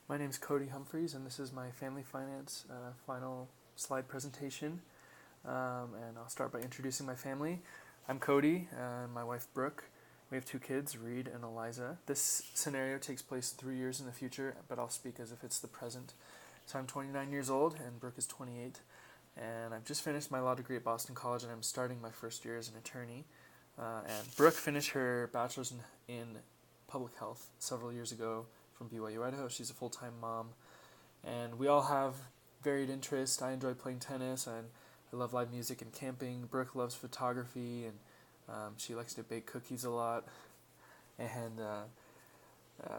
My name is Cody Humphreys, and this is my family finance final slide presentation. And I'll start by introducing my family. I'm Cody, and my wife Brooke. We have two kids, Reed and Eliza. This scenario takes place 3 years in the future, but I'll speak as if it's the present. So I'm 29 years old, and Brooke is 28. And I've just finished my law degree at Boston College, and I'm starting my first year as an attorney. And Brooke finished her bachelor's in public health several years ago from BYU, Idaho. She's a full-time mom, and we all have varied interests. I enjoy playing tennis, and I love live music and camping. Brooke loves photography, and she likes to bake cookies a lot. And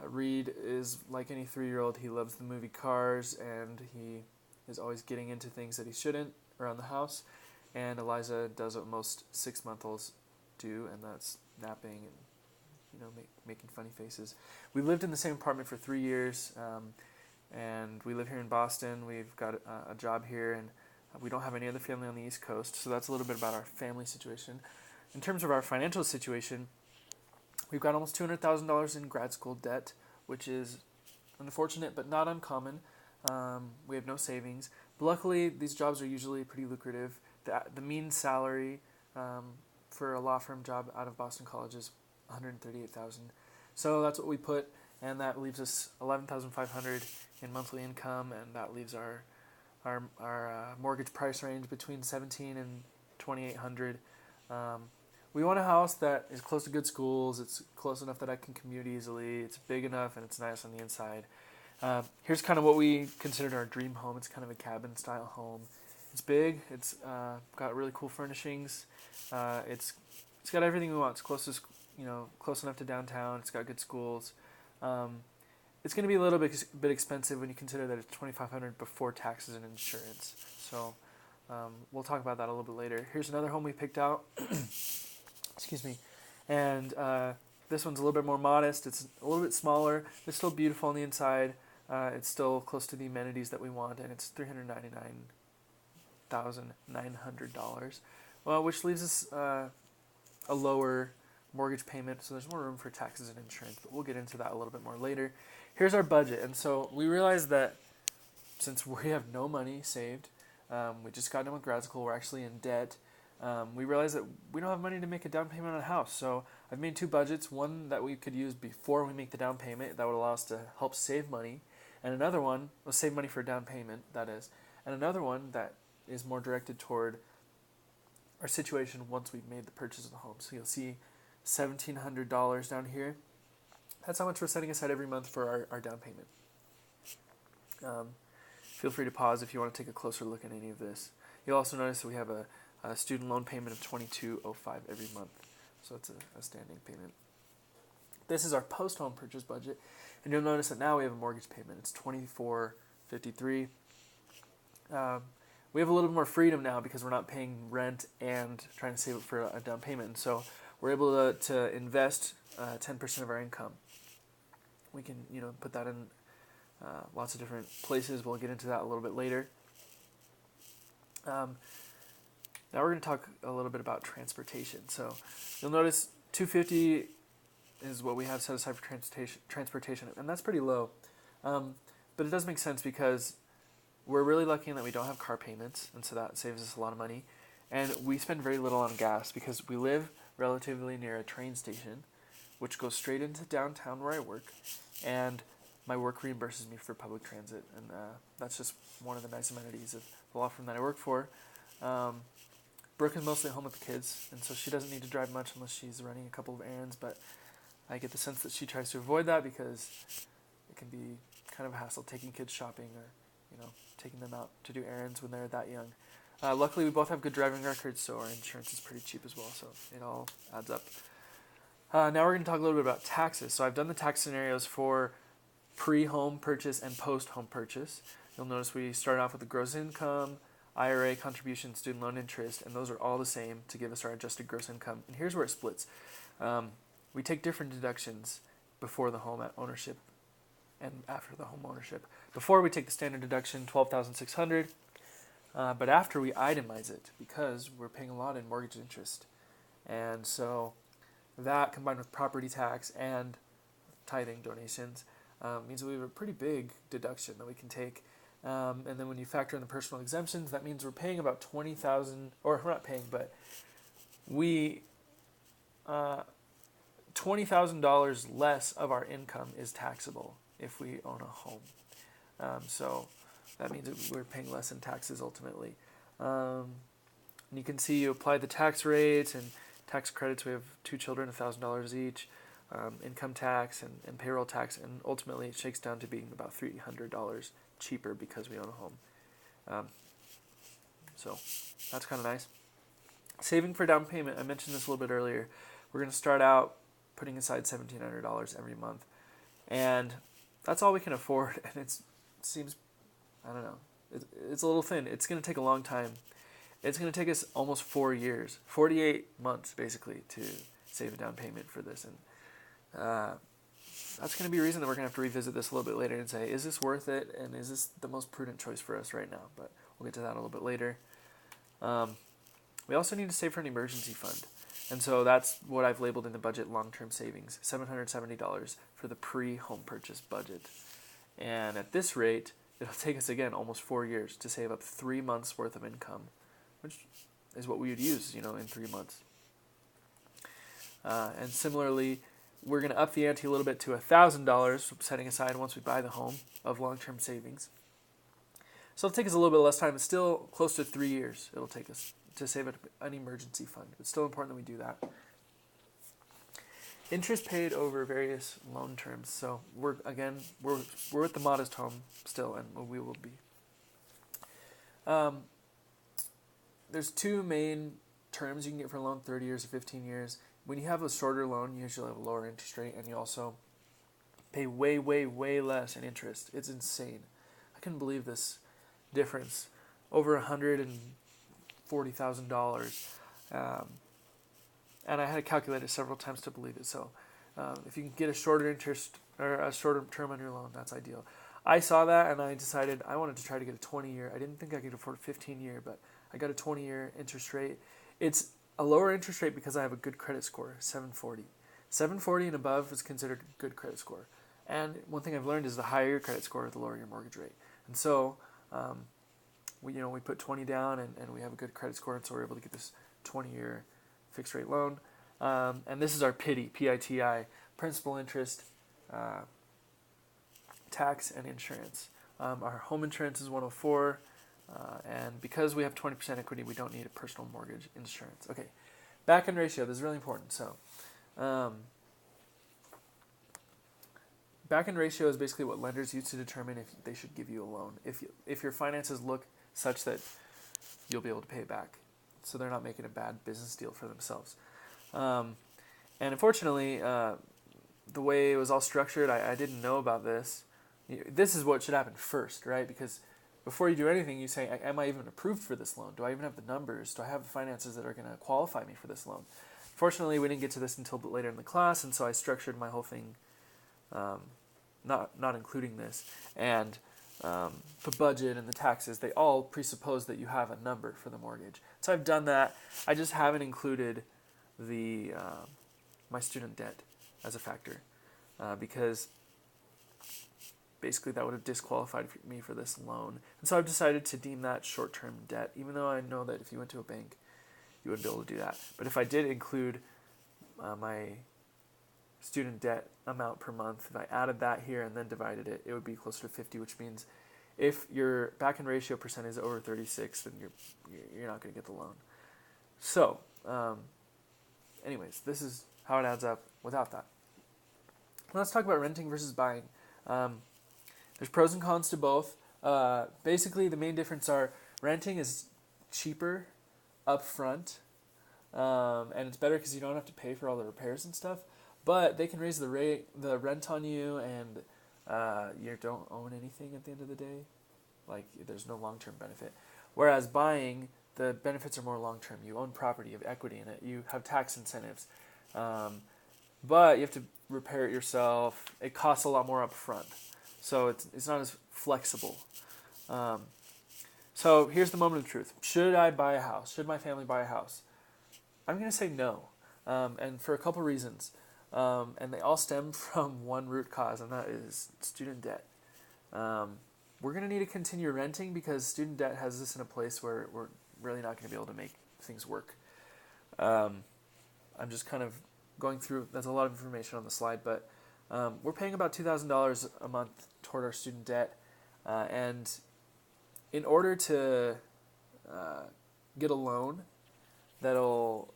Reed is like any 3-year-old. He loves the movie Cars, and he is always getting into things that he shouldn't around the house. And Eliza does what most 6-month-olds do, and that's napping and making funny faces. We lived in the same apartment for 3 years, and we live here in Boston. We've got a job here, and we don't have any other family on the East Coast, so that's a little bit about our family situation. In terms of our financial situation, we've got almost $200,000 in grad school debt, which is unfortunate but not uncommon. We have no savings. But luckily, these jobs are usually pretty lucrative. The mean salary for a law firm job out of Boston College is $138,000. So that's what we put, and that leaves us $11,500 in monthly income, and that leaves our mortgage price range between $1,700 and $2,800. We want a house that is close to good schools. It's close enough that I can commute easily. It's big enough, and it's nice on the inside. Here's kind of what we considered our dream home. It's kind of a cabin-style home. It's big. It's got really cool furnishings. It's got everything we want. It's close enough to downtown. It's got good schools. It's going to be a little bit expensive when you consider that it's $2,500 before taxes and insurance. So we'll talk about that a little bit later. Here's another home we picked out. Excuse me. And this one's a little bit more modest. It's a little bit smaller. It's still beautiful on the inside. It's still close to the amenities that we want, and it's $399,900, which leaves us a lower mortgage payment, so there's more room for taxes and insurance, but we'll get into that a little bit more later. Here's our budget, and so we realized that since we have no money saved, we just got done with grad school, we're actually in debt, we realized that we don't have money to make a down payment on a house, so I've made two budgets, one that we could use before we make the down payment, that would allow us to help save money, and another one, will save money for a down payment, that is, and another one that is more directed toward our situation once we've made the purchase of the home. So you'll see $1,700 down here. That's how much we're setting aside every month for our down payment. Feel free to pause if you want to take a closer look at any of this. You'll also notice that we have a student loan payment of $22.05 every month. So it's a standing payment. This is our post-home purchase budget. And you'll notice that now we have a mortgage payment. It's $24.53. We have a little bit more freedom now because we're not paying rent and trying to save up for a down payment. And so we're able to invest 10% of our income. We can put that in lots of different places. We'll get into that a little bit later. Now we're going to talk a little bit about transportation. So you'll notice $250 is what we have set aside for transportation, and that's pretty low. But it does make sense because we're really lucky in that we don't have car payments, and so that saves us a lot of money. And we spend very little on gas because we live relatively near a train station, which goes straight into downtown where I work, and my work reimburses me for public transit, and that's just one of the nice amenities of the law firm that I work for. Brooke is mostly at home with the kids, and so she doesn't need to drive much unless she's running a couple of errands, but I get the sense that she tries to avoid that because it can be kind of a hassle taking kids shopping or taking them out to do errands when they're that young. Luckily, we both have good driving records, so our insurance is pretty cheap as well, so it all adds up. Now we're going to talk a little bit about taxes. So I've done the tax scenarios for pre-home purchase and post-home purchase. You'll notice we start off with the gross income, IRA contribution, student loan interest, and those are all the same to give us our adjusted gross income. And here's where it splits. We take different deductions before the home ownership and after the home ownership. Before, we take the standard deduction, $12,600, but after we itemize it because we're paying a lot in mortgage interest. And so that combined with property tax and tithing donations means that we have a pretty big deduction that we can take. And then when you factor in the personal exemptions, that means we're paying about $20,000, or we're not paying, but we $20,000 less of our income is taxable if we own a home. So that means that we're paying less in taxes ultimately. And you can see you apply the tax rates and tax credits. We have 2 children, $1,000 each, income tax and payroll tax, and ultimately it shakes down to being about $300 cheaper because we own a home. So that's kind of nice. Saving for down payment, I mentioned this a little bit earlier. We're going to start out putting aside $1,700 every month, and that's all we can afford, and it seems, I don't know, it's a little thin. It's going to take a long time. It's going to take us almost 4 years, 48 months basically, to save a down payment for this, and that's going to be a reason that we're going to have to revisit this a little bit later and say, is this worth it, and is this the most prudent choice for us right now? But we'll get to that a little bit later. We also need to save for an emergency fund. And so that's what I've labeled in the budget long-term savings, $770 for the pre-home purchase budget. And at this rate, it'll take us, again, almost 4 years to save up 3 months' worth of income, which is what we would use, in 3 months. And similarly, we're going to up the ante a little bit to $1,000, setting aside once we buy the home, of long-term savings. So it'll take us a little bit less time. It's still close to 3 years it'll take us to save an emergency fund. It's still important that we do that. Interest paid over various loan terms. So we're with the modest home still, and we will be. There's 2 main terms you can get for a loan: 30 years or 15 years. When you have a shorter loan, you usually have a lower interest rate, and you also pay way, way, way less in interest. It's insane. I couldn't believe this difference. Over $140,000. And I had to calculate it several times to believe it. So if you can get a shorter interest or a shorter term on your loan, that's ideal. I saw that and I decided I wanted to try to get a 20-year. I didn't think I could afford a 15-year, but I got a 20-year interest rate. It's a lower interest rate because I have a good credit score, 740. 740 and above is considered a good credit score. And one thing I've learned is the higher your credit score, the lower your mortgage rate. And so we put 20 down and we have a good credit score, and so we're able to get this 20-year fixed rate loan. And this is our PITI, P-I-T-I, principal, interest, tax, and insurance. Our home insurance is 104, and because we have 20% equity, we don't need a personal mortgage insurance. Okay, back-end ratio, this is really important. So back-end ratio is basically what lenders use to determine if they should give you a loan. If your finances look such that you'll be able to pay it back, so they're not making a bad business deal for themselves. And unfortunately, the way it was all structured, I didn't know about this. This is what should happen first, right? Because before you do anything, you say, am I even approved for this loan? Do I even have the numbers? Do I have the finances that are going to qualify me for this loan? Fortunately, we didn't get to this until later in the class, and so I structured my whole thing not including this. And the budget and the taxes, they all presuppose that you have a number for the mortgage. So I've done that. I just haven't included the my student debt as a factor because basically that would have disqualified me for this loan. And so I've decided to deem that short-term debt, even though I know that if you went to a bank, you wouldn't be able to do that. But if I did include my student debt amount per month, if I added that here and then divided it, it would be closer to 50, which means if your back-end ratio percent is over 36, then you're not going to get the loan. So, anyways, this is how it adds up without that. Let's talk about renting versus buying. There's pros and cons to both. Basically, the main difference are renting is cheaper up front, and it's better because you don't have to pay for all the repairs and stuff. But they can raise the rent on you, and you don't own anything at the end of the day. Like, there's no long-term benefit. Whereas buying, the benefits are more long-term. You own property, you have equity in it, you have tax incentives. But you have to repair it yourself. It costs a lot more up front. So it's not as flexible. So here's the moment of truth. Should I buy a house? Should my family buy a house? I'm going to say no, and for a couple reasons. and they all stem from one root cause, and that is student debt. We're going to need to continue renting because student debt has us in a place where we're really not going to be able to make things work. I'm just kind of going through, there's a lot of information on the slide, but we're paying about $2,000 a month toward our student debt, and in order to get a loan that'll,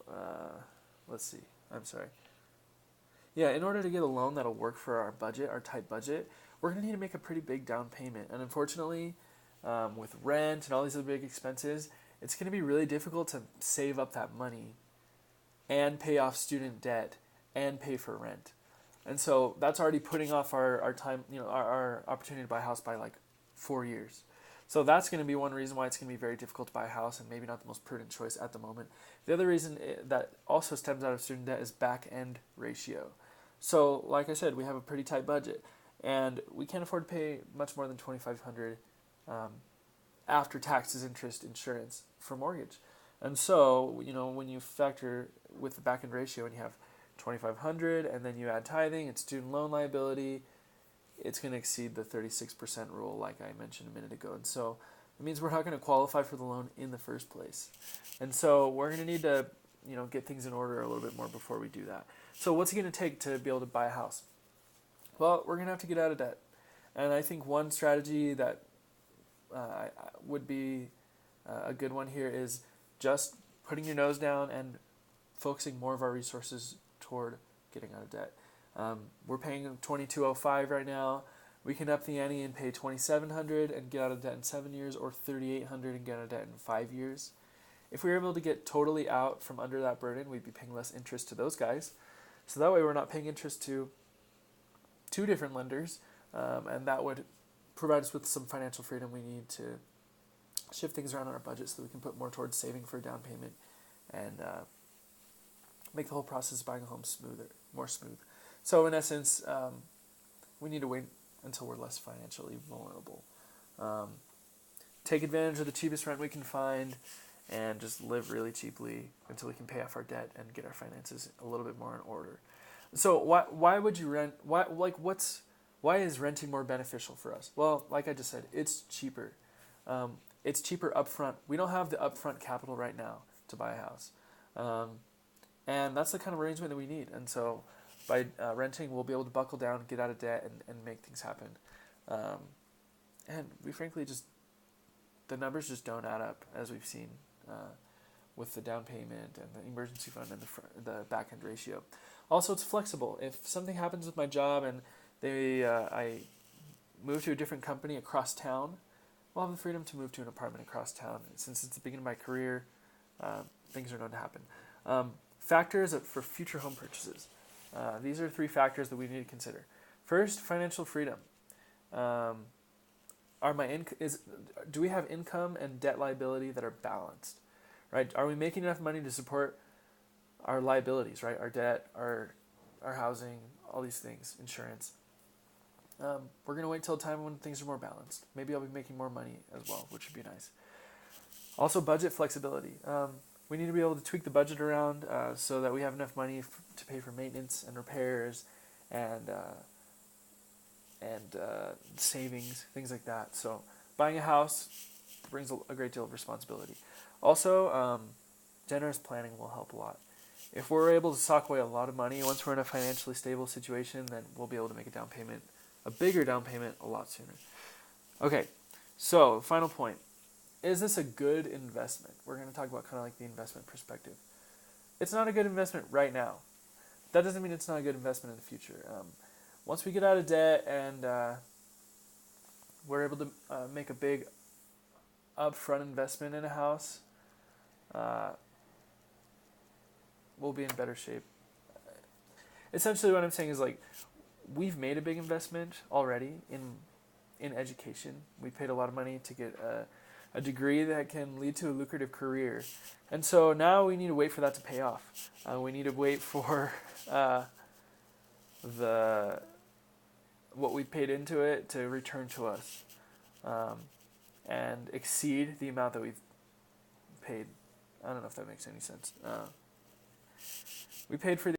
in order to get a loan that'll work for our budget, our tight budget, we're going to need to make a pretty big down payment. And unfortunately, with rent and all these other big expenses, it's going to be really difficult to save up that money and pay off student debt and pay for rent. And so that's already putting off our time, our opportunity to buy a house by like 4 years. So that's going to be one reason why it's going to be very difficult to buy a house and maybe not the most prudent choice at the moment. The other reason that also stems out of student debt is back-end ratio. So like I said, we have a pretty tight budget and we can't afford to pay much more than $2,500 after taxes, interest, insurance for mortgage. And so, when you factor with the back-end ratio and you have $2,500 and then you add tithing and student loan liability, it's going to exceed the 36% rule like I mentioned a minute ago. And so it means we're not going to qualify for the loan in the first place. And so we're going to need to, get things in order a little bit more before we do that. So what's it going to take to be able to buy a house? Well, we're going to have to get out of debt. And I think one strategy that would be a good one here is just putting your nose down and focusing more of our resources toward getting out of debt. We're paying $2,205 right now. We can up the ante and pay $2,700 and get out of debt in 7 years, or $3,800 and get out of debt in 5 years. If we were able to get totally out from under that burden, we'd be paying less interest to those guys. So that way we're not paying interest to 2 different lenders, and that would provide us with some financial freedom we need to shift things around on our budget so that we can put more towards saving for a down payment and make the whole process of buying a home more smooth. So in essence, we need to wait until we're less financially vulnerable. Take advantage of the cheapest rent we can find and just live really cheaply until we can pay off our debt and get our finances a little bit more in order. So why would you rent? Why is renting more beneficial for us? Well, like I just said, it's cheaper. It's cheaper upfront. We don't have the upfront capital right now to buy a house. And that's the kind of arrangement that we need. And so by renting, we'll be able to buckle down, get out of debt, and make things happen. And we frankly the numbers just don't add up, as we've seen with the down payment and the emergency fund and the back-end ratio. Also, it's flexible. If something happens with my job and I move to a different company across town, I'll have the freedom to move to an apartment across town. Since it's the beginning of my career, things are going to happen. Factors for future home purchases. These are 3 factors that we need to consider. First, financial freedom. Do we have income and debt liability that are balanced? Right? Are we making enough money to support our liabilities? Right? Our debt, our housing, all these things, insurance. We're going to wait till a time when things are more balanced. Maybe I'll be making more money as well, which would be nice. Also, budget flexibility. We need to be able to tweak the budget around so that we have enough money to pay for maintenance and repairs and savings, things like that. So buying a house brings a great deal of responsibility. Also, generous planning will help a lot. If we're able to sock away a lot of money, once we're in a financially stable situation, then we'll be able to make a bigger down payment a lot sooner. Okay, so final point. Is this a good investment? We're going to talk about kind of like the investment perspective. It's not a good investment right now. That doesn't mean it's not a good investment in the future. Once we get out of debt and we're able to make a big upfront investment in a house, we'll be in better shape. Essentially what I'm saying is we've made a big investment already in education. We paid a lot of money to get a degree that can lead to a lucrative career. And so now we need to wait for that to pay off. We need to wait for what we paid into it to return to us and exceed the amount that we've paid. I don't know if that makes any sense. We paid for the